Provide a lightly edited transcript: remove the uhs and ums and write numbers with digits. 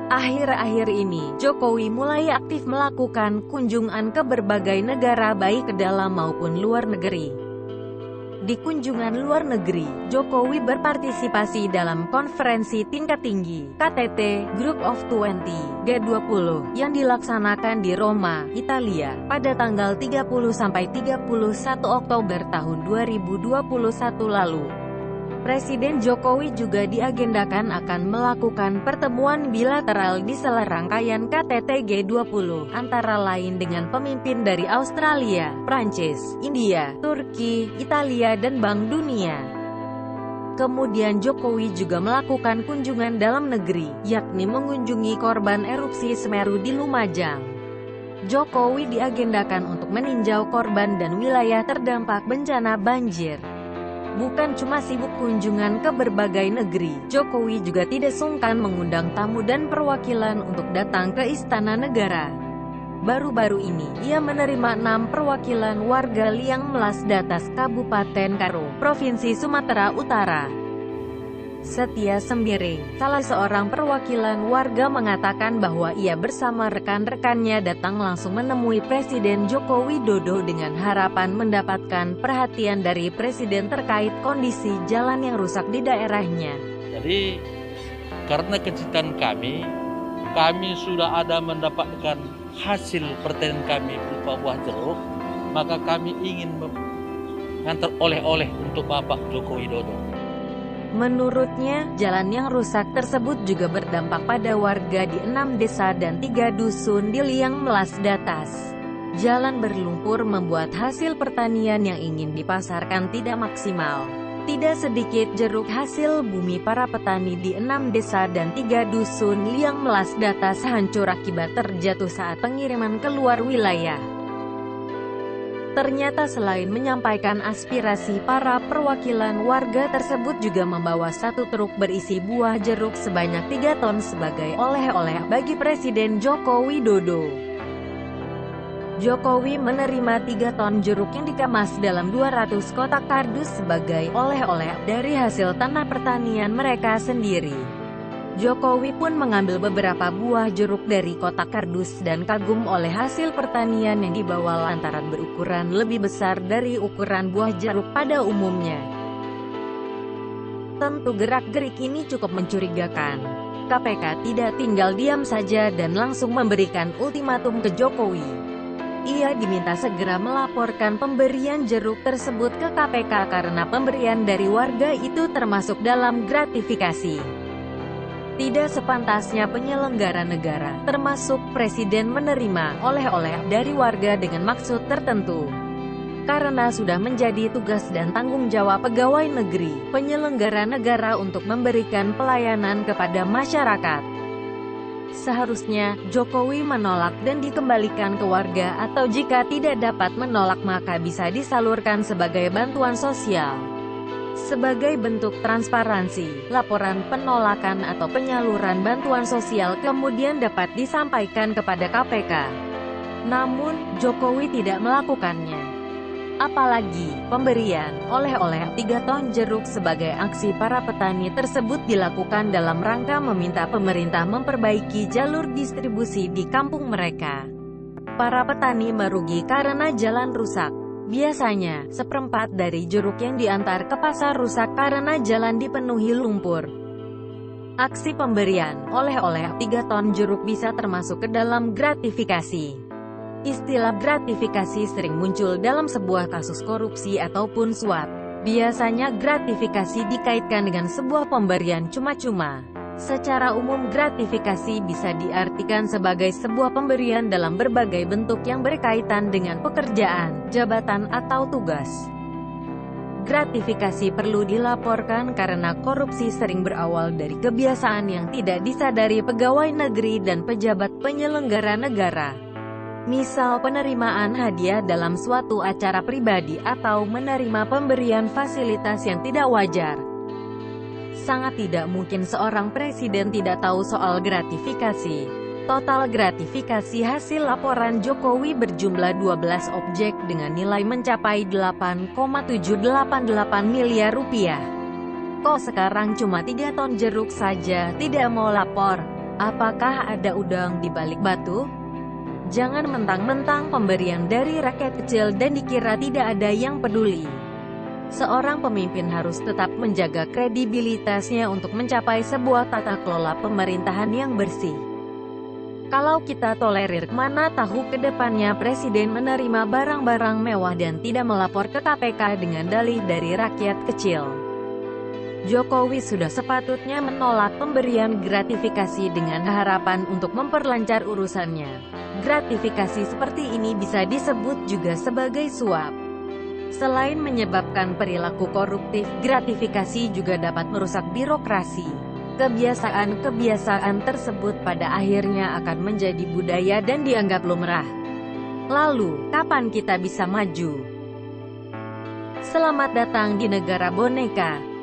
Akhir-akhir ini, Jokowi mulai aktif melakukan kunjungan ke berbagai negara baik ke dalam maupun luar negeri. Di kunjungan luar negeri, Jokowi berpartisipasi dalam konferensi tingkat tinggi, KTT, Group of 20, G20, yang dilaksanakan di Roma, Italia, pada tanggal 30–31 Oktober tahun 2021 lalu. Presiden Jokowi juga diagendakan akan melakukan pertemuan bilateral di sela rangkaian KTT G20, antara lain dengan pemimpin dari Australia, Prancis, India, Turki, Italia dan Bank Dunia. Kemudian Jokowi juga melakukan kunjungan dalam negeri, yakni mengunjungi korban erupsi Semeru di Lumajang. Jokowi diagendakan untuk meninjau korban dan wilayah terdampak bencana banjir. Bukan cuma sibuk kunjungan ke berbagai negeri, Jokowi juga tidak sungkan mengundang tamu dan perwakilan untuk datang ke Istana Negara. Baru-baru ini, ia menerima 6 perwakilan warga Liang Melas Datas Kabupaten Karo, Provinsi Sumatera Utara. Setia Sembiring, salah seorang perwakilan warga mengatakan bahwa ia bersama rekan-rekannya datang langsung menemui Presiden Joko Widodo dengan harapan mendapatkan perhatian dari Presiden terkait kondisi jalan yang rusak di daerahnya. Jadi, karena kecintaan kami sudah ada mendapatkan hasil pertanian kami berupa buah jeruk, maka kami ingin mengantar oleh-oleh untuk Bapak Joko Widodo. Menurutnya, jalan yang rusak tersebut juga berdampak pada warga di 6 desa dan 3 dusun di Liang Melas Datas. Jalan berlumpur membuat hasil pertanian yang ingin dipasarkan tidak maksimal. Tidak sedikit jeruk hasil bumi para petani di 6 desa dan 3 dusun Liang Melas Datas hancur akibat terjatuh saat pengiriman keluar wilayah. Ternyata selain menyampaikan aspirasi, para perwakilan warga tersebut juga membawa 1 truk berisi buah jeruk sebanyak 3 ton sebagai oleh-oleh bagi Presiden Joko Widodo. Jokowi menerima 3 ton jeruk yang dikemas dalam 200 kotak kardus sebagai oleh-oleh dari hasil tanah pertanian mereka sendiri. Jokowi pun mengambil beberapa buah jeruk dari kotak kardus dan kagum oleh hasil pertanian yang dibawa lantaran berukuran lebih besar dari ukuran buah jeruk pada umumnya. Tentu gerak-gerik ini cukup mencurigakan. KPK tidak tinggal diam saja dan langsung memberikan ultimatum ke Jokowi. Ia diminta segera melaporkan pemberian jeruk tersebut ke KPK karena pemberian dari warga itu termasuk dalam gratifikasi. Tidak sepantasnya penyelenggara negara, termasuk Presiden, menerima oleh-oleh dari warga dengan maksud tertentu. Karena sudah menjadi tugas dan tanggung jawab pegawai negeri, penyelenggara negara untuk memberikan pelayanan kepada masyarakat. Seharusnya, Jokowi menolak dan dikembalikan ke warga, atau jika tidak dapat menolak maka bisa disalurkan sebagai bantuan sosial. Sebagai bentuk transparansi, laporan penolakan atau penyaluran bantuan sosial kemudian dapat disampaikan kepada KPK. Namun, Jokowi tidak melakukannya. Apalagi, pemberian oleh-oleh 3 ton jeruk sebagai aksi para petani tersebut dilakukan dalam rangka meminta pemerintah memperbaiki jalur distribusi di kampung mereka. Para petani merugi karena jalan rusak. Biasanya, 1/4 dari jeruk yang diantar ke pasar rusak karena jalan dipenuhi lumpur. Aksi pemberian oleh-oleh 3 ton jeruk bisa termasuk ke dalam gratifikasi. Istilah gratifikasi sering muncul dalam sebuah kasus korupsi ataupun suap. Biasanya gratifikasi dikaitkan dengan sebuah pemberian cuma-cuma. Secara umum gratifikasi bisa diartikan sebagai sebuah pemberian dalam berbagai bentuk yang berkaitan dengan pekerjaan, jabatan, atau tugas. Gratifikasi perlu dilaporkan karena korupsi sering berawal dari kebiasaan yang tidak disadari pegawai negeri dan pejabat penyelenggara negara. Misal penerimaan hadiah dalam suatu acara pribadi atau menerima pemberian fasilitas yang tidak wajar. Sangat tidak mungkin seorang presiden tidak tahu soal gratifikasi. Total gratifikasi hasil laporan Jokowi berjumlah 12 objek dengan nilai mencapai 8,788 miliar rupiah. Kok sekarang cuma 3 ton jeruk saja tidak mau lapor? Apakah ada udang di balik batu? Jangan mentang-mentang pemberian dari rakyat kecil dan dikira tidak ada yang peduli. Seorang pemimpin harus tetap menjaga kredibilitasnya untuk mencapai sebuah tata kelola pemerintahan yang bersih. Kalau kita tolerir, mana tahu ke depannya presiden menerima barang-barang mewah dan tidak melapor ke KPK dengan dalih dari rakyat kecil. Jokowi sudah sepatutnya menolak pemberian gratifikasi dengan harapan untuk memperlancar urusannya. Gratifikasi seperti ini bisa disebut juga sebagai suap. Selain menyebabkan perilaku koruptif, gratifikasi juga dapat merusak birokrasi. Kebiasaan-kebiasaan tersebut pada akhirnya akan menjadi budaya dan dianggap lumrah. Lalu, kapan kita bisa maju? Selamat datang di negara boneka.